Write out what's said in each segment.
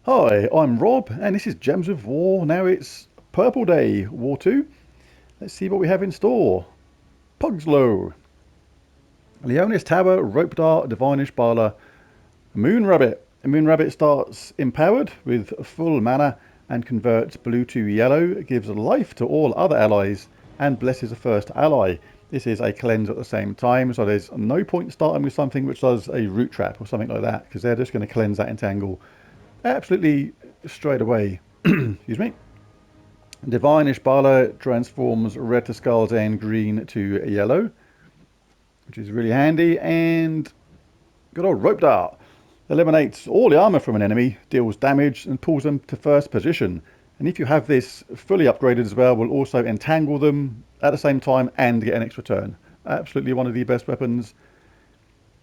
Hi, I'm Rob, and this is Gems of War. Now it's Purple Day, War 2. Let's see what we have in store. Pugslow, Leonis Tower, Rope Dart, Divinish Bala, Moon Rabbit. A Moon Rabbit starts empowered with full mana and converts blue to yellow, gives life to all other allies, and blesses a first ally. This is a cleanse at the same time, so there's no point starting with something which does a root trap or something like that, because they're just going to cleanse that entangle absolutely straight away. Excuse me. Divine Ishbala transforms red to skulls and green to yellow, which is really handy. And good old rope dart eliminates all the armor from an enemy, deals damage, and pulls them to first position. And if you have this fully upgraded as well, will also entangle them at the same time and get an extra turn. Absolutely one of the best weapons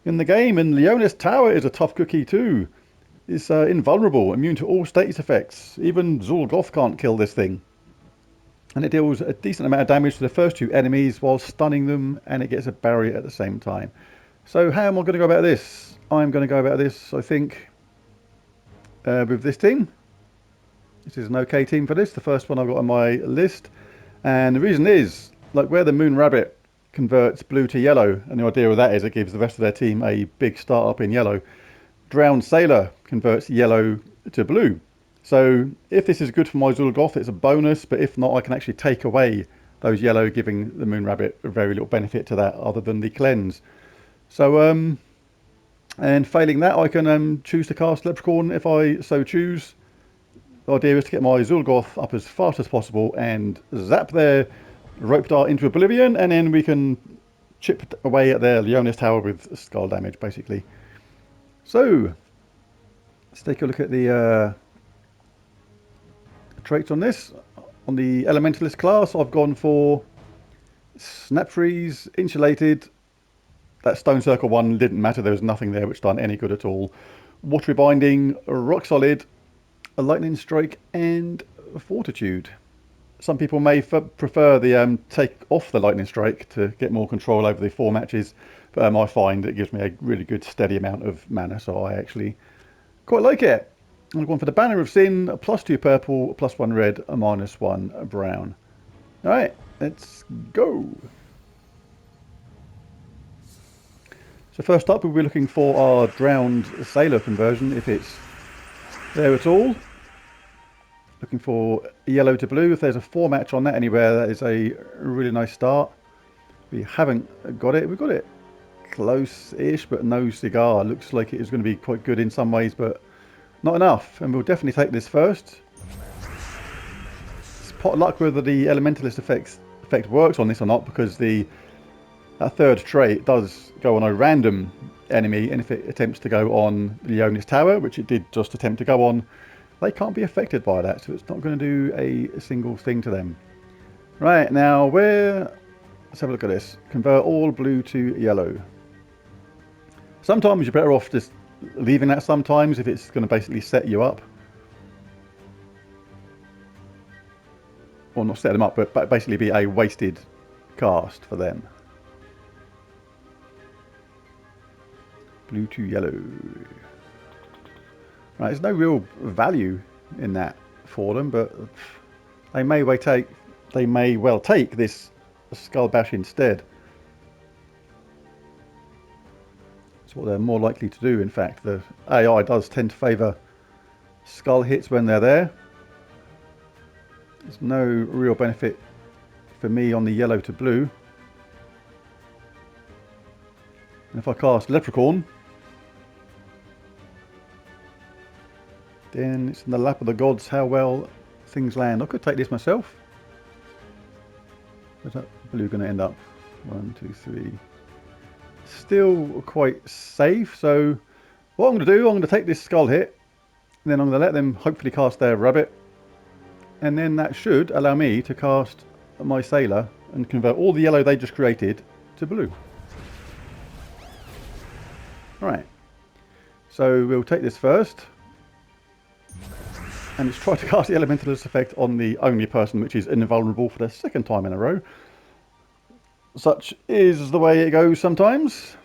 in the game. And Leonis Tower is a tough cookie too. It's invulnerable, immune to all status effects. Even Zul'Goth can't kill this thing. And it deals a decent amount of damage to the first two enemies while stunning them, and it gets a barrier at the same time. So how am I going to go about this? I'm going to go about this, I think, with this team. This is an okay team for this, the first one I've got on my list. And the reason is, like where the Moon Rabbit converts blue to yellow, and the idea of that is it gives the rest of their team a big start up in yellow. Drowned Sailor converts yellow to blue. So if this is good for my Zul'Goth, it's a bonus, but if not, I can actually take away those yellow, giving the Moon Rabbit very little benefit to that other than the cleanse. So, and failing that, I can choose to cast Leprechaun if I so choose. The idea is to get my Zul'Goth up as fast as possible and zap their rope dart into oblivion, and then we can chip away at their Leonis Tower with skull damage, basically. So, let's take a look at the traits on this. On the Elementalist class, I've gone for Snap Freeze, Insulated. That Stone Circle one didn't matter, there was nothing there which done any good at all. Watery Binding, Rock Solid, a Lightning Strike, and Fortitude. Some people may prefer the take off the Lightning Strike to get more control over the 4 matches, but I find it gives me a really good steady amount of mana, so I actually quite like it. I'm going for the Banner of Sin, +2 purple, +1 red, a -1 brown. Alright, let's go. So first up, we'll be looking for our Drowned Sailor conversion, if it's there at all. Looking for yellow to blue. If there's a 4 match on that anywhere, that is a really nice start. We haven't got it. We've got it close-ish, but no cigar. Looks like it is going to be quite good in some ways, but not enough. And we'll definitely take this first. It's pot luck whether the Elementalist effect works on this or not, because that third trait does go on a random enemy, and if it attempts to go on Leonis Tower, which it did just attempt to go on, they can't be affected by that, so it's not going to do a single thing to them. Right, now let's have a look at this. Convert all blue to yellow. Sometimes you're better off just leaving that sometimes if it's going to basically set you up. Or not set them up, but basically be a wasted cast for them. Blue to yellow. Right, there's no real value in that for them, but they may well take this Skull Bash instead. That's what they're more likely to do. In fact, the AI does tend to favour skull hits when they're there. There's no real benefit for me on the yellow to blue. And if I cast Leprechaun, then it's in the lap of the gods how well things land. I could take this myself. Where's that blue going to end up? 1, 2, 3. Still quite safe. So what I'm going to do, I'm going to take this skull hit, and then I'm going to let them hopefully cast their rabbit, and then that should allow me to cast my sailor and convert all the yellow they just created to blue. Alright, so we'll take this first, and let's try to cast the Elementalist effect on the only person which is invulnerable for the second time in a row. Such is the way it goes sometimes.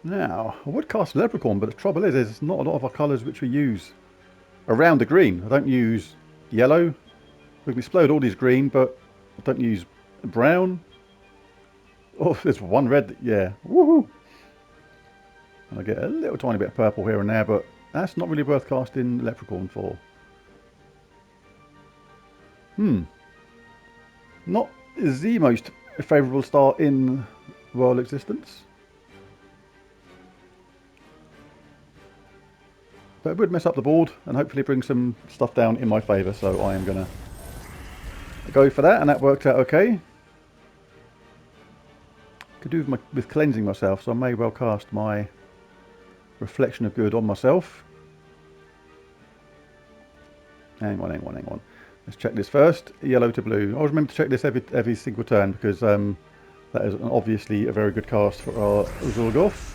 Now, I would cast Leprechaun, but the trouble is there's not a lot of our colours which we use around the green. I don't use yellow. We can explode all these green, but I don't use brown. Oh, there's one red. Yeah. Woohoo! And I get a little tiny bit of purple here and there, but that's not really worth casting Leprechaun for. Not the most favourable start in Royal Existence. But it would mess up the board and hopefully bring some stuff down in my favour, so I am going to go for that, and that worked out okay. Could do with cleansing myself, so I may well cast my Reflection of Good on myself. Hang on. Let's check this first. Yellow to blue. Always remember to check this every single turn, because that is obviously a very good cast for our Zul'Goth.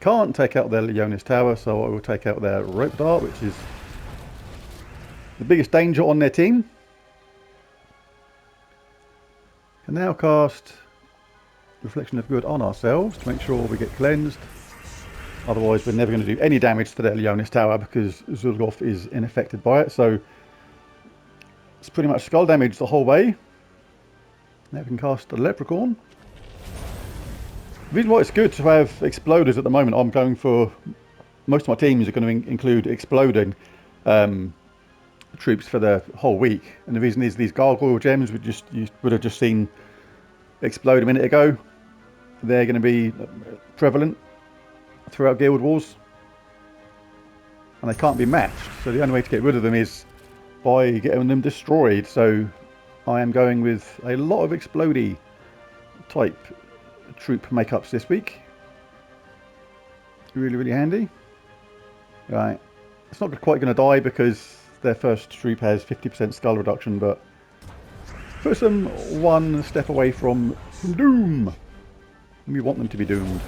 Can't take out their Leonis Tower, so I will take out their Rope Dart, which is the biggest danger on their team. Can now cast Reflection of Good on ourselves to make sure we get cleansed. Otherwise we're never going to do any damage to their Leonis Tower, because Zul'Goth is unaffected by it. So it's pretty much skull damage the whole way. Now we can cast a Leprechaun. The reason why it's good to have exploders at the moment, I'm going for, most of my teams are going to include exploding troops for the whole week. And the reason is these gargoyle gems you would have just seen explode a minute ago. They're going to be prevalent throughout Guild Wars. And they can't be matched. So the only way to get rid of them is by getting them destroyed. So I am going with a lot of explodey type troop makeups this week. Really handy. Right, it's not quite going to die because their first troop has 50% skull reduction, but puts them one step away from doom. We want them to be doomed.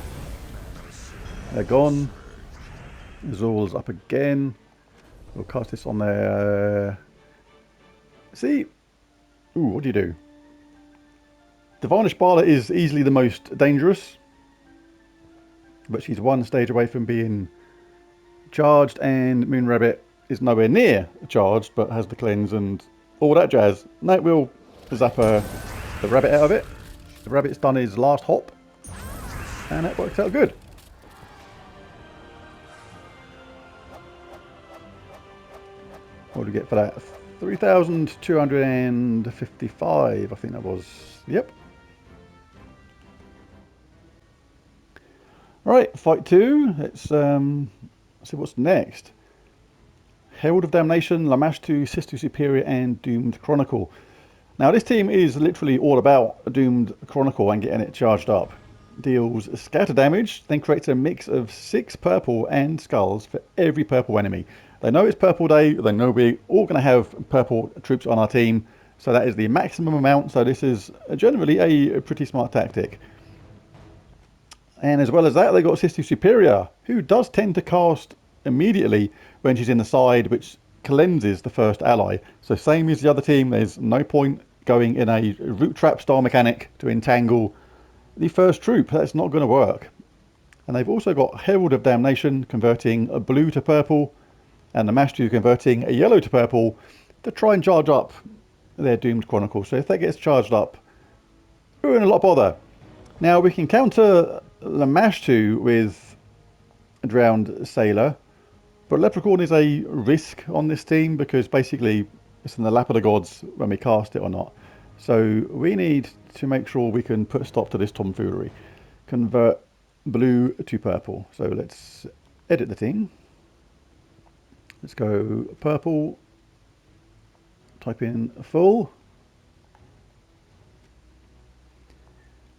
They're gone. Zul's up again. We'll cast this on their... See? Ooh, what do you do? The Varnish Bala is easily the most dangerous, but she's one stage away from being charged, and Moon Rabbit is nowhere near charged, but has the cleanse and all that jazz. That will zap the rabbit out of it. The rabbit's done his last hop, and that works out good. What do we get for that? 3,255, I think that was. Yep. Right, fight 2. Let's see what's next. Herald of Damnation, Lamashtu, Sister Superior, and Doomed Chronicle. Now this team is literally all about a Doomed Chronicle and getting it charged up. Deals scatter damage, then creates a mix of 6 purple and skulls for every purple enemy. They know it's purple day, they know we're all going to have purple troops on our team, so that is the maximum amount, so this is generally a pretty smart tactic. And as well as that, they got Sister Superior, who does tend to cast immediately when she's in the side, which cleanses the first ally. So same as the other team, there's no point going in a root trap style mechanic to entangle the first troop. That's not going to work. And they've also got Herald of Damnation, converting a blue to purple, and the Lamashtu converting a yellow to purple to try and charge up their Doomed Chronicle. So if that gets charged up, we're in a lot of bother. Now we can counter Lamashtu with a Drowned Sailor, but Leprechaun is a risk on this team because basically it's in the lap of the gods when we cast it or not. So we need to make sure we can put a stop to this tomfoolery. Convert blue to purple. So let's edit the team. Let's go purple, type in full.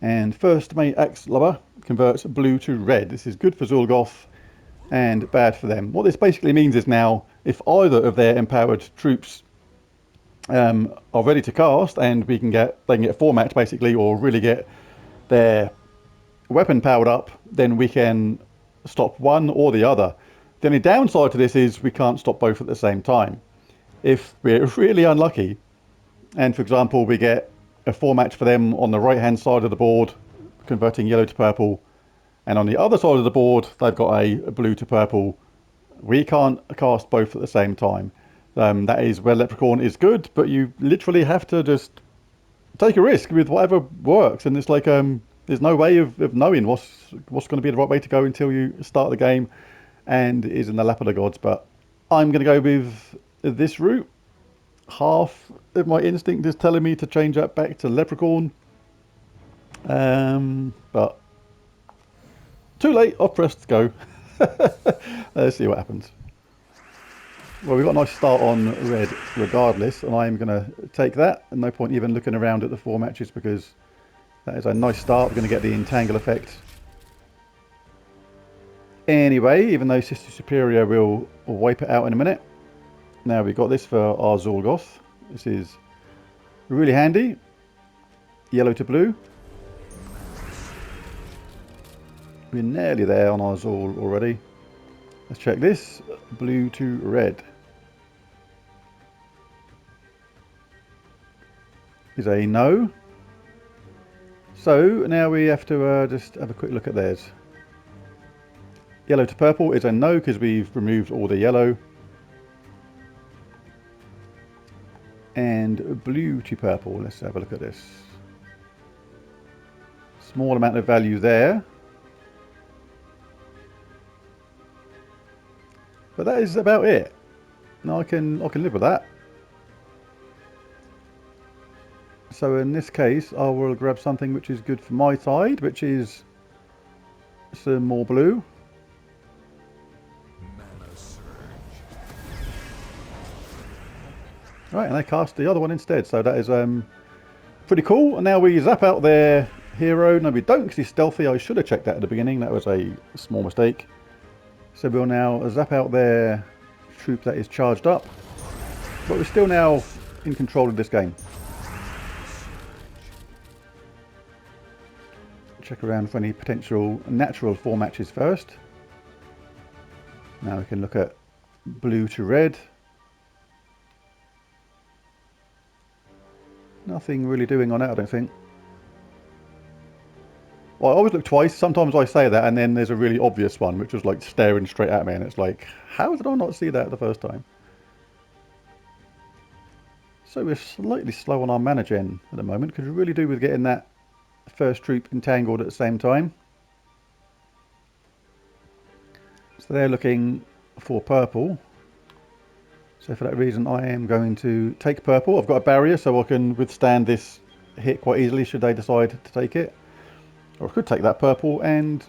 And first mate axe lubber converts blue to red. This is good for Zul'Goth and bad for them. What this basically means is now if either of their empowered troops are ready to cast and they can get 4 match basically, or really get their weapon powered up, then we can stop one or the other. The only downside to this is we can't stop both at the same time. If we're really unlucky, and for example we get a 4 match for them on the right hand side of the board, converting yellow to purple, And on the other side of the board, they've got a blue to purple. We can't cast both at the same time. That is where Leprechaun is good, but you literally have to just take a risk with whatever works. And it's like there's no way of knowing what's going to be the right way to go until you start the game, and it is in the lap of the gods. But I'm going to go with this route. Half of my instinct is telling me to change that back to Leprechaun, but too late. I've pressed go. Let's see what happens. Well, we've got a nice start on red regardless, and I'm going to take that. And no point even looking around at the 4 matches because that is a nice start. We're going to get the entangle effect anyway, even though Sister Superior will wipe it out in a minute. Now we've got this for our Zolgoth. This is really handy. Yellow to blue. We're nearly there on our Zol already. Let's check this. Blue to red. Is a no. So now we have to just have a quick look at theirs. Yellow to purple is a no because we've removed all the yellow. And blue to purple. Let's have a look at this. Small amount of value there. But that is about it. Now I can live with that. So in this case, I will grab something which is good for my side, which is some more blue. Right, and they cast the other one instead, so that is pretty cool. And now we zap out their hero. No, we don't because he's stealthy. I should have checked that at the beginning. That was a small mistake. So we'll now zap out their troop that is charged up. But we're still now in control of this game. Check around for any potential natural 4 matches first. Now we can look at blue to red. Nothing really doing on that, I don't think. Well, I always look twice. Sometimes I say that and then there's a really obvious one which was like staring straight at me and it's like, how did I not see that the first time? So we're slightly slow on our mana gen at the moment because we really do with getting that first troop entangled at the same time. So they're looking for purple. So for that reason I am going to take purple. I've got a barrier so I can withstand this hit quite easily should they decide to take it. Or I could take that purple and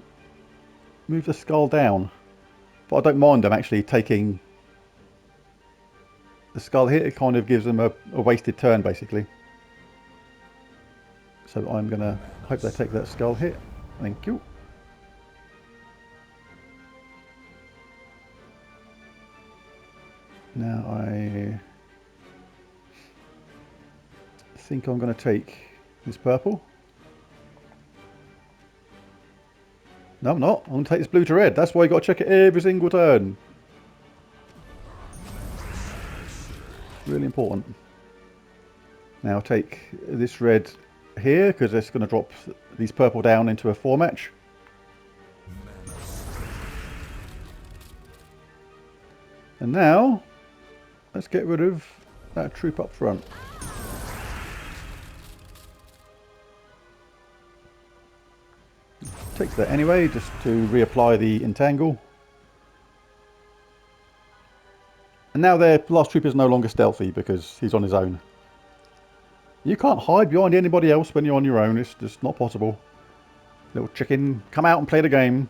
move the skull down. But I don't mind them actually taking the skull hit. It kind of gives them a wasted turn basically. So I'm going to hope they take that skull hit. Thank you. Now I think I'm going to take this purple. No, I'm not. I'm going to take this blue to red. That's why you got to check it every single turn. Really important. Now I'll take this red here because it's going to drop these purple down into a 4 match. And now let's get rid of that troop up front. Take that anyway just to reapply the entangle. And now their last troop is no longer stealthy because he's on his own. You can't hide behind anybody else when you're on your own. It's just not possible. Little chicken, come out and play the game.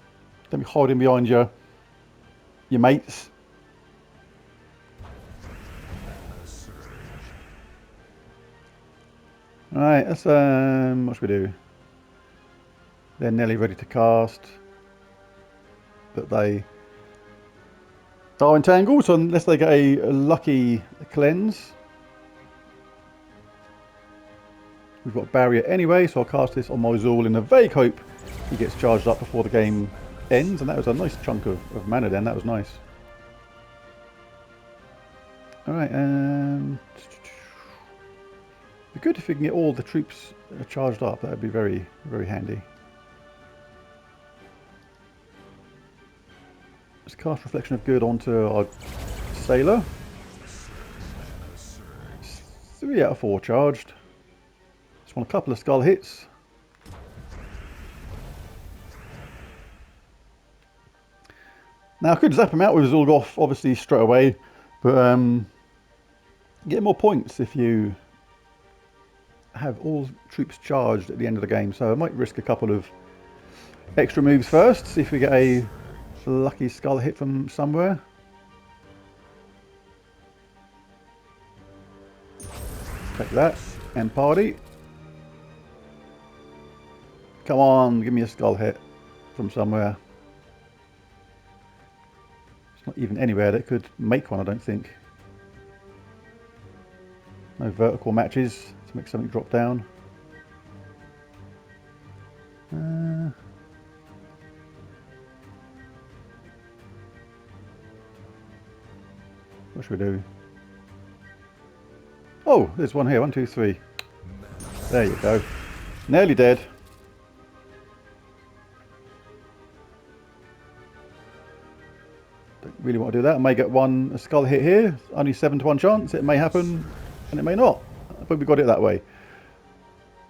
Don't be hiding behind your mates. Alright, let's what should we do? They're nearly ready to cast. But they are entangled, so unless they get a lucky cleanse. We've got barrier anyway, so I'll cast this on my Zul in the vague hope he gets charged up before the game ends. And that was a nice chunk of mana then, that was nice. Alright, it'd be good if we can get all the troops charged up, that would be very, very handy. Let's cast Reflection of Good onto our Sailor. 3 out of 4 charged. Just want a couple of skull hits. Now I could zap him out with Zulgoth obviously straight away, but you get more points if you have all troops charged at the end of the game, so I might risk a couple of extra moves first, see if we get a lucky skull hit from somewhere. Take that and party. Come on, give me a skull hit from somewhere. It's not even anywhere that could make one, I don't think. No vertical matches to make something drop down. What should we do? Oh, there's one here. 1, 2, 3. There you go. Nearly dead. Don't really want to do that. I may get a skull hit here. Only 7 to 1 chance. It may happen and it may not. But we got it that way.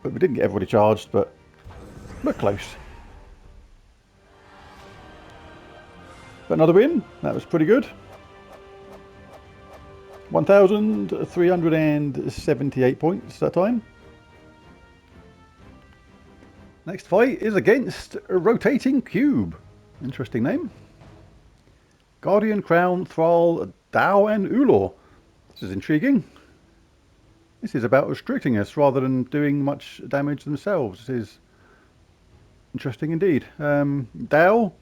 But we didn't get everybody charged, but we're close. But another win. That was pretty good. 1,378 points that time. Next fight is against a rotating cube. Interesting name. Guardian, Crown, Thrall, Dao and Ulor. This is intriguing. This is about restricting us rather than doing much damage themselves. This is interesting indeed. Dao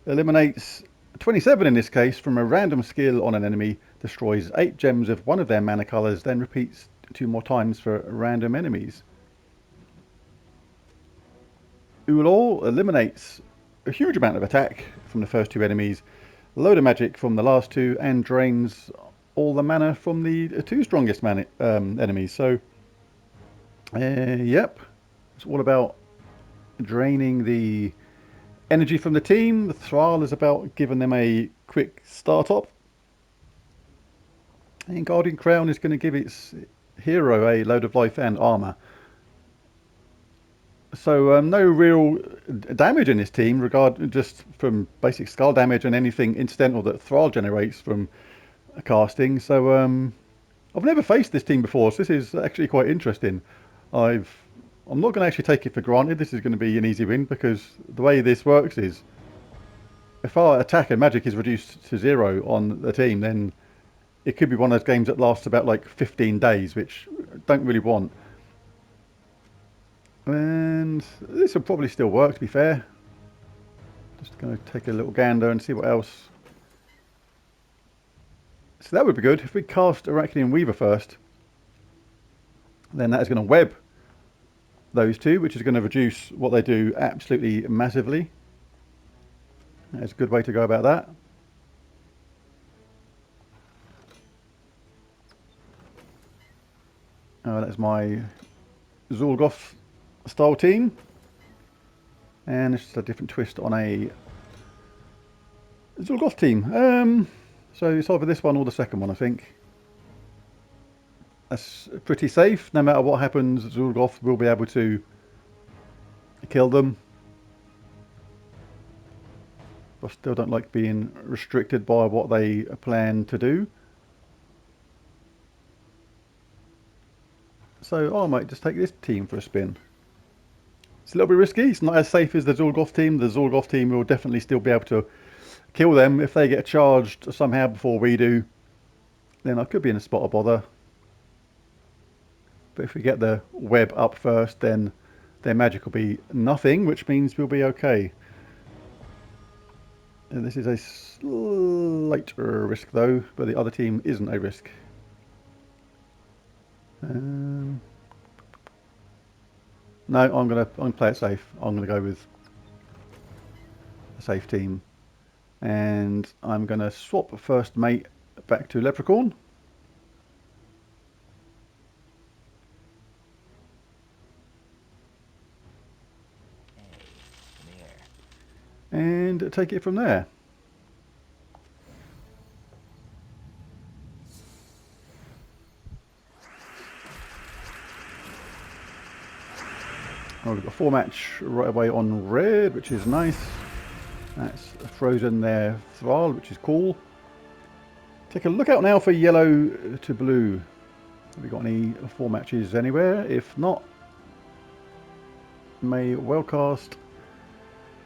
eliminates 27 in this case from a random skill on an enemy, destroys 8 gems of one of their mana colours, then repeats 2 more times for random enemies. Ulor eliminates a huge amount of attack from the first 2 enemies, a load of magic from the last 2, and drains all the mana from the 2 strongest enemies. So, yep, it's all about draining the energy from the team. The Thrall is about giving them a quick start up. And Guardian Crown is going to give its hero a load of life and armour. So no real damage in this team, just from basic skull damage and anything incidental that Thrall generates from casting. So I've never faced this team before, so this is actually quite interesting. I'm not going to actually take it for granted this is going to be an easy win, because the way this works is if our attack and magic is reduced to 0 on the team, then it could be one of those games that lasts about like 15 days, which I don't really want. And this will probably still work, to be fair. Just going to take a little gander and see what else. So that would be good. If we cast Arachnean Weaver first, then that is going to web those 2, which is going to reduce what they do absolutely massively. That's a good way to go about that. That's my Zulgoth style team, and it's just a different twist on a Zulgoth team. So it's either this one or the second one, I think. That's pretty safe. No matter what happens, Zulgoth will be able to kill them. I still don't like being restricted by what they plan to do. So I might just take this team for a spin. It's a little bit risky. It's not as safe as the Zulgoth team. The Zulgoth team will definitely still be able to kill them if they get charged somehow before we do. Then I could be in a spot of bother. But if we get the web up first, then their magic will be nothing, which means we'll be okay. And this is a slight risk though, but the other team isn't a risk. No, I'm gonna play it safe. I'm gonna go with a safe team, and I'm gonna swap first mate back to Leprechaun. And take it from there. 4 match right away on red, which is nice. That's frozen their Thrall, which is cool. Take a look out now for yellow to blue. Have we got any 4 matches anywhere? If not, may well cast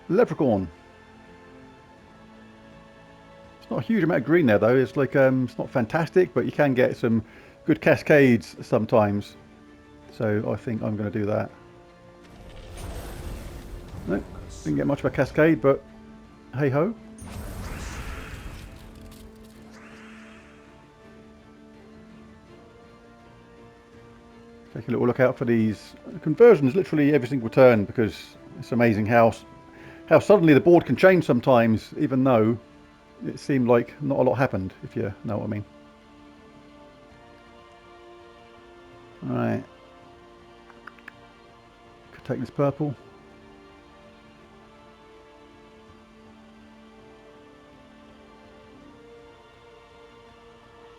Leprechaun. It's not a huge amount of green there though. It's like it's not fantastic, but you can get some good cascades sometimes. So I think I'm going to do that. No, didn't get much of a cascade, but hey ho. Take a little look out for these conversions literally every single turn, because it's amazing how suddenly the board can change sometimes, even though it seemed like not a lot happened, if you know what I mean. Alright. Could take this purple.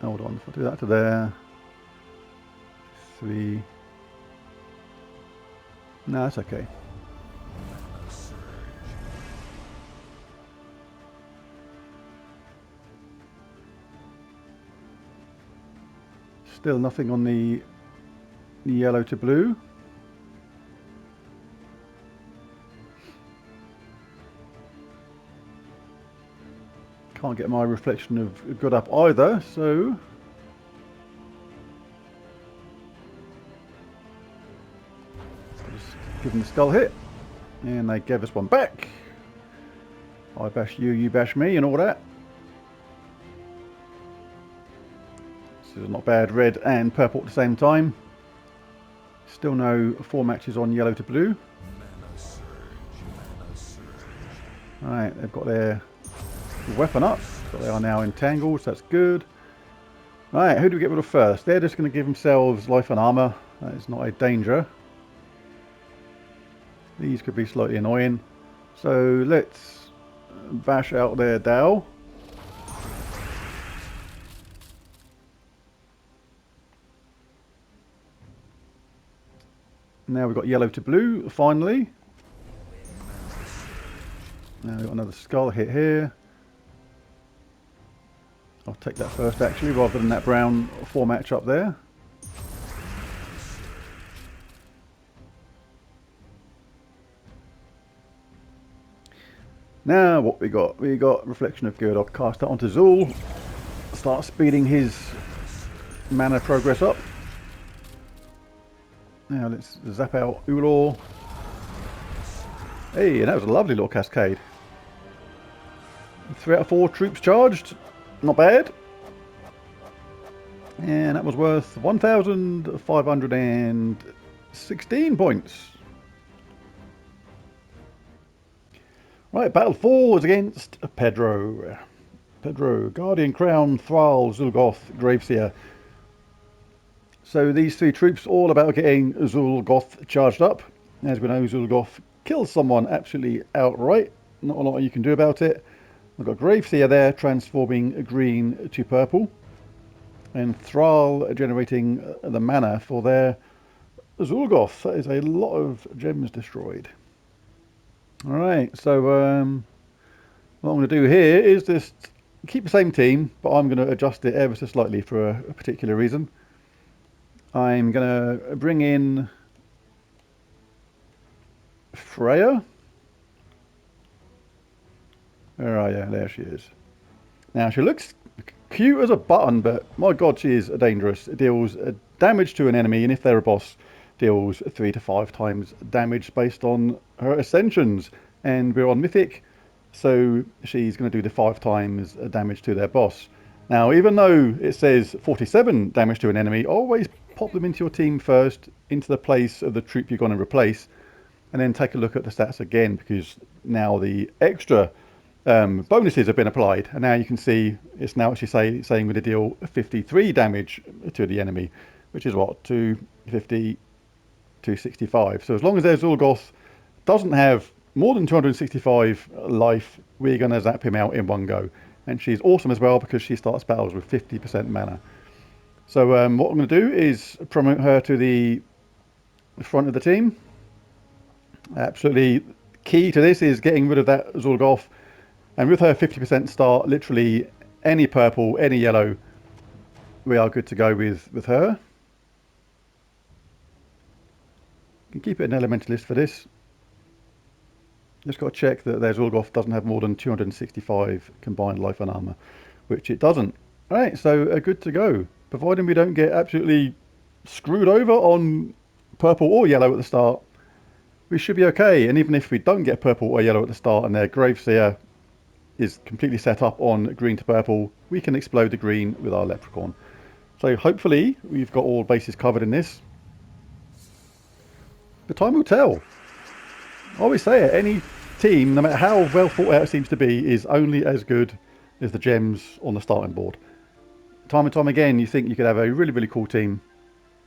Hold on, if I do that to there. 3. No, that's okay. Still nothing on the yellow to blue. Can't get my reflection of good up either, so just give them the skull hit, and they gave us one back. I bash you, you bash me, and all that. This is not bad, red and purple at the same time. Still no 4 matches on yellow to blue. Right, they've got their weapon up, but they are now entangled, so that's good. Right, who do we get rid of first? They're just going to give themselves life and armor. That is not a danger. These could be slightly annoying. So let's bash out their Dow. Now we've got yellow to blue, finally. Now we've got another skull hit here. I'll take that first actually, rather than that brown 4 match up there. Now what we got? We got Reflection of Good. I'll cast that onto Zul. Start speeding his mana progress up. Now let's zap out Ulor. Hey, and that was a lovely little cascade. 3 out of 4 troops charged. Not bad. And that was worth 1,516 points. Right, battle 4 is against Pedro. Pedro, Guardian Crown, Thrall, Zul'Goth, Graveseer. So these 3 troops all about getting Zul'Goth charged up. As we know, Zul'Goth kills someone absolutely outright. Not a lot you can do about it. We've got Graveseer there transforming green to purple. And Thrall generating the mana for their Zul'Goth. That is a lot of gems destroyed. Alright, so what I'm going to do here is just keep the same team, but I'm going to adjust it ever so slightly for a particular reason. I'm going to bring in Freya. Where are you? There she is. Now she looks cute as a button, but my god, she is dangerous. It deals damage to an enemy, and if they're a boss, deals 3 to 5 times damage based on her ascensions. And we're on Mythic, so she's going to do the 5 times damage to their boss. Now, even though it says 47 damage to an enemy, always pop them into your team first, into the place of the troop you're going to replace, and then take a look at the stats again, because now the extra bonuses have been applied, and now you can see it's now actually saying we're going to deal 53 damage to the enemy, which is what, 250, 265. So as long as their Zul'Goth doesn't have more than 265 life, we're going to zap him out in one go. And she's awesome as well, because she starts battles with 50% mana. So what I'm going to do is promote her to the front of the team. Absolutely key to this is getting rid of that Zulgoth. And with her 50% start, literally any purple, any yellow, we are good to go with her. You can keep it an elementalist for this. Just got to check that their Zulgoth doesn't have more than 265 combined life and armor, which it doesn't. Alright, so good to go. Providing we don't get absolutely screwed over on purple or yellow at the start, we should be okay. And even if we don't get purple or yellow at the start and their Graveseer is completely set up on green to purple, we can explode the green with our Leprechaun. So hopefully we've got all bases covered in this. But time will tell. I always say it, any team, no matter how well thought out it seems to be, is only as good as the gems on the starting board. Time and time again, you think you could have a really, really cool team.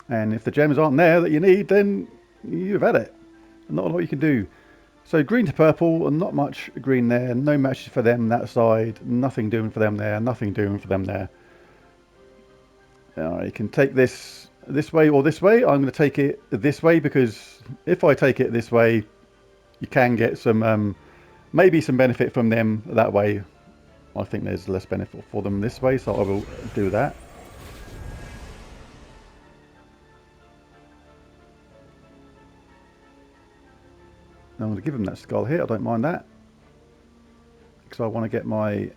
And if the gems aren't there that you need, then you've had it. Not a lot you can do. So green to purple, and not much green there. No matches for them that side. Nothing doing for them there. Nothing doing for them there. You can take this way or this way. I'm going to take it this way because if I take it this way, you can get some, maybe some benefit from them that way. I think there's less benefit for them this way, so I will do that. I'm going to give them that skull here. I don't mind that because I want to get my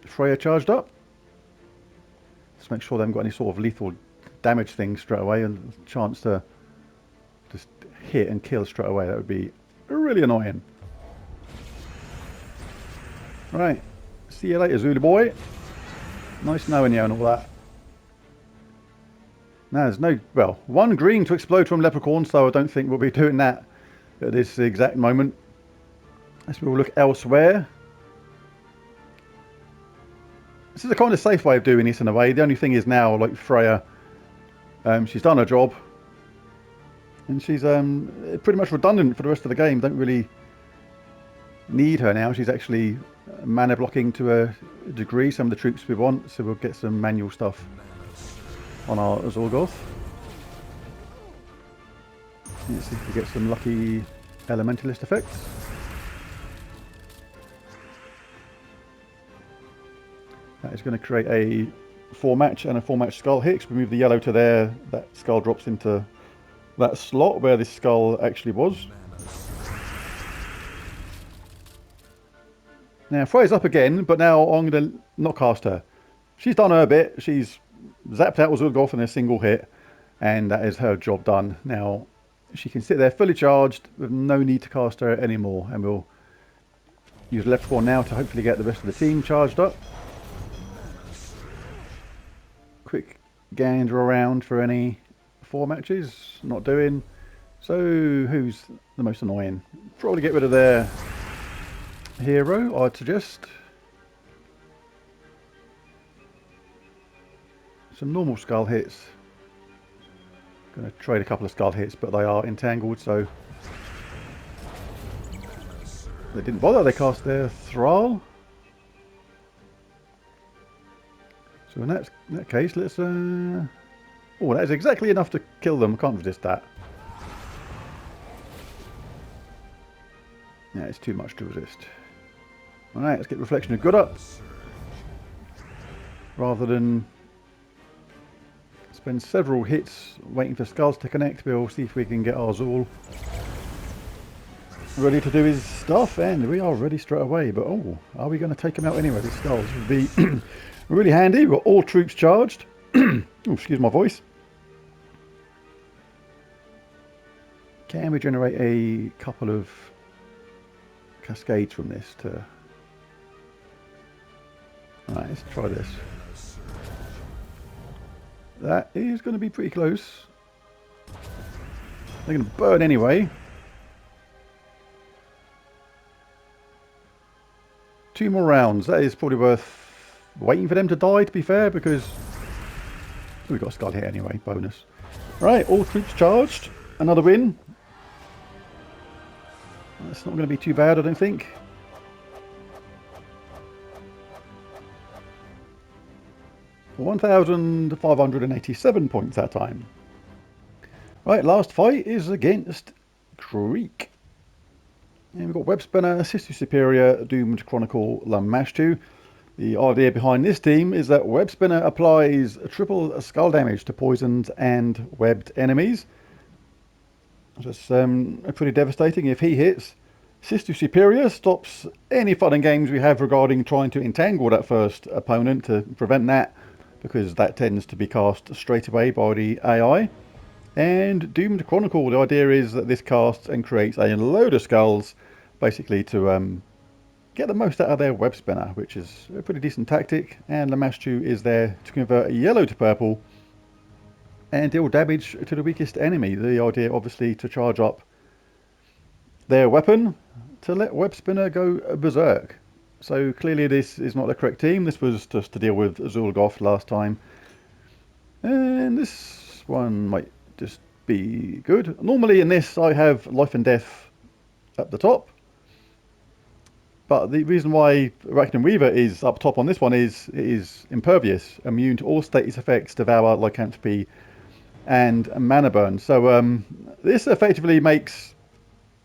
Freya charged up. Just make sure they haven't got any sort of lethal damage thing straight away and a chance to just hit and kill straight away. That would be really annoying. Right, see you later, Zulu boy. Nice knowing you and all that. Now there's no, well, one green to explode from Leprechaun, so I don't think we'll be doing that at this exact moment. Let's we'll look elsewhere. This is a kind of safe way of doing this in a way. The only thing is now, like Freya, she's done her job. And she's pretty much redundant for the rest of the game. Don't really need her now. She's actually mana blocking to a degree, some of the troops we want. So we'll get some manual stuff on our Zulgoth. Let's see if we get some lucky elementalist effects. That is going to create a 4-match and a 4-match skull hit. We move the yellow to there. That skull drops into that slot where this skull actually was. Now Freya's up again, but now I'm going to not cast her. She's done her bit. She's zapped out Zulgoth in a single hit, and that is her job done. Now she can sit there fully charged with no need to cast her anymore, and we'll use Leprechaun now to hopefully get the rest of the team charged up. Quick gander around for any 4 matches. Not doing. So who's the most annoying? Probably get rid of their hero, I'd suggest. Some normal skull hits. Going to trade a couple of skull hits, but they are entangled, so they didn't bother. They cast their Thrall. So in that case, let's... oh, that is exactly enough to kill them. I can't resist that. Yeah, it's too much to resist. Alright, let's get Reflection of Good up. Rather than spend several hits waiting for skulls to connect, we'll see if we can get our Zul ready to do his stuff, and we are ready straight away. But oh, are we going to take him out anyway? These skulls would be really handy. We've got all troops charged. Oh, excuse my voice. Can we generate a couple of cascades from this to... Alright, let's try this. That is going to be pretty close. They're going to burn anyway. 2 more rounds. That is probably worth waiting for them to die, to be fair, because we've got a skull hit anyway. Bonus. Right, all troops charged. Another win. That's not going to be too bad, I don't think. £1,587 points that time. Right, last fight is against Creek. And we've got Webspinner, Sister Superior, Doomed Chronicle, Lamashtu. The idea behind this team is that Webspinner applies triple skull damage to poisoned and webbed enemies. That's pretty devastating if he hits. Sister Superior stops any fun and games we have regarding trying to entangle that first opponent to prevent that, because that tends to be cast straight away by the AI. And Doomed Chronicle, the idea is that this casts and creates a load of skulls, basically to get the most out of their web spinner, which is a pretty decent tactic. And Lamashtu is there to convert yellow to purple and deal damage to the weakest enemy. The idea, obviously, to charge up their weapon to let Webspinner go berserk. So clearly this is not the correct team. This was just to deal with Zulgoth last time. And this one might just be good. Normally in this I have life and death at the top. But the reason why Arachnian Weaver is up top on this one is it is impervious, immune to all status effects, devour, lycanthropy, and mana burn. So this effectively makes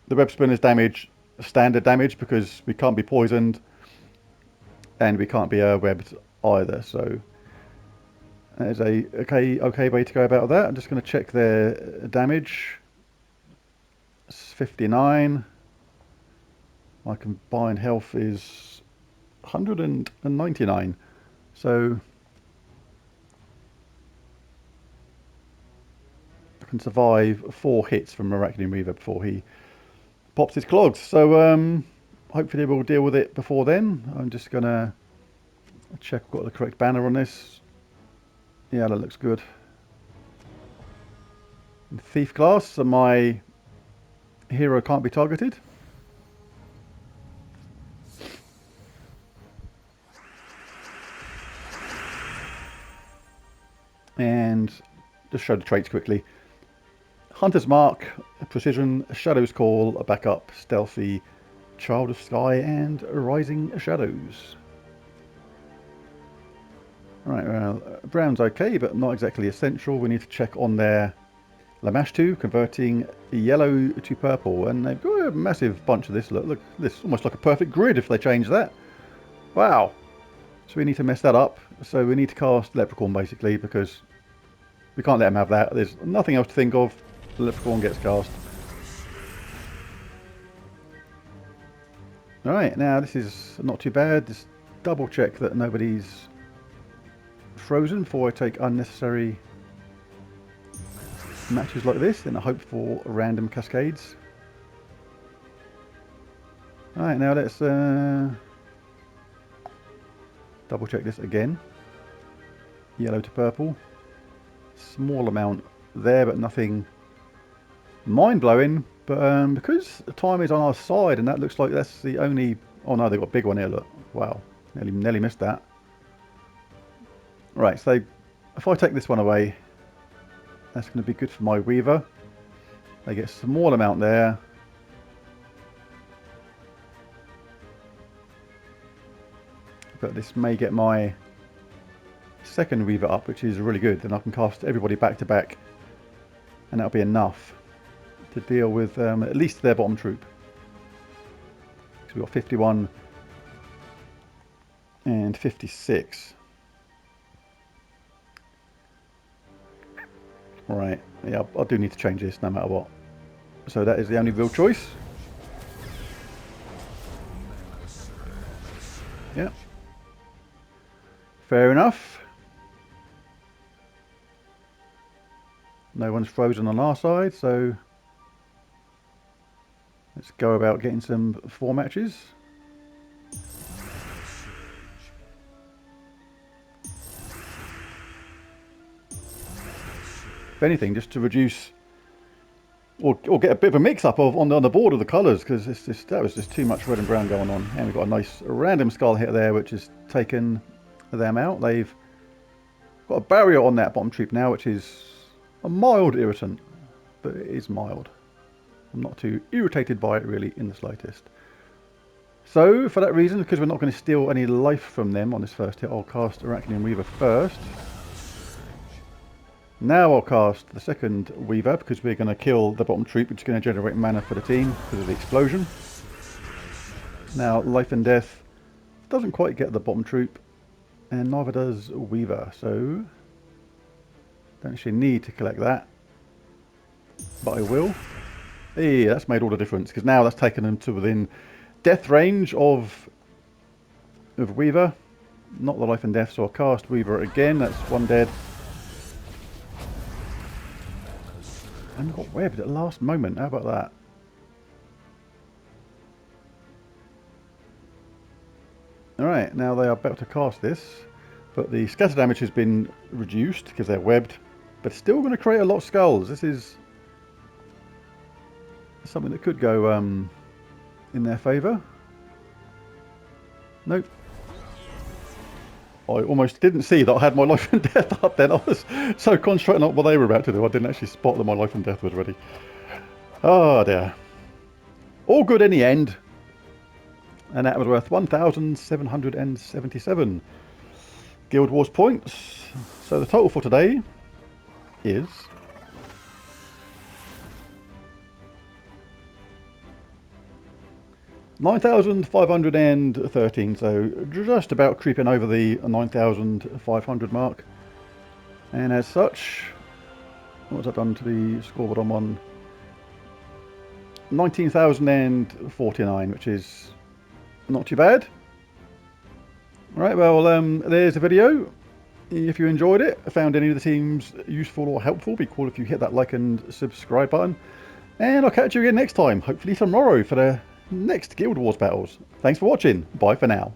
the web spinner's damage standard damage, because we can't be poisoned and we can't be webbed either. So that is a okay way to go about that. I'm just going to check their damage. It's 59. My combined health is 199. So I can survive 4 hits from Arachnian Weaver before he pops his clogs. So hopefully we'll deal with it before then. I'm just going to check I've got the correct banner on this. Yeah, that looks good. In Thief class, so my hero can't be targeted. And just show the traits quickly. Hunter's Mark, Precision, Shadow's Call, Backup, Stealthy, Child of Sky, and Rising Shadows. Right, well, brown's okay, but not exactly essential. We need to check on their Lamashtu, converting yellow to purple. And they've got a massive bunch of this. Look, this is almost like a perfect grid if they change that. Wow. So we need to mess that up. So we need to cast Leprechaun, basically, because we can't let them have that. There's nothing else to think of. The Leprechaun gets cast. Alright, now this is not too bad. Just double check that nobody's frozen before I take unnecessary matches like this, in the hope for random cascades. Alright, now let's double check this again. Yellow to purple. Small amount there, but nothing mind-blowing. But because the time is on our side, and that looks like that's the only... Oh no, they've got a big one here, look. Wow, nearly missed that. Right, so if I take this one away, that's going to be good for my Weaver. They get a small amount there. But this may get my second Weaver up, which is really good. Then I can cast everybody back to back, and that'll be enough to deal with at least their bottom troop. So we've got 51 and 56. Right, yeah, I do need to change this no matter what. So that is the only real choice. Yeah. Fair enough. No one's frozen on our side, so let's go about getting some 4 matches. If anything, just to reduce or get a bit of a mix-up of on the board of the colours, because that was just too much red and brown going on. And we've got a nice random skull hit there, which has taken them out. They've got a barrier on that bottom troop now, which is a mild irritant, but it is mild. I'm not too irritated by it really in the slightest. So for that reason, because we're not going to steal any life from them on this first hit, I'll cast Arachnian Weaver first. Now I'll cast the second Weaver because we're going to kill the bottom troop, which is going to generate mana for the team because of the explosion. Now Life and Death doesn't quite get the bottom troop, and neither does Weaver, so don't actually need to collect that, but I will. Hey, that's made all the difference because now that's taken them to within death range of Weaver, not the Life and Death. So I'll cast Weaver again. That's one dead. And got webbed at the last moment. How about that? Alright, now they are about to cast this, but the scatter damage has been reduced because they're webbed, but still going to create a lot of skulls. This is something that could go in their favour. Nope. I almost didn't see that I had my Life and Death up then. I was so concentrating on what they were about to do, I didn't actually spot that my Life and Death was ready. Oh dear. All good in the end. And that was worth 1,777 Guild Wars points. So the total for today is $9,513, so just about creeping over the 9,500 mark. And as such, what has that done to the scoreboard on one? 19,049, which is not too bad. Right, well, there's the video. If you enjoyed it, found any of the teams useful or helpful, it'd be cool if you hit that like and subscribe button. And I'll catch you again next time, hopefully tomorrow, for the next Guild Wars battles. Thanks for watching. Bye for now.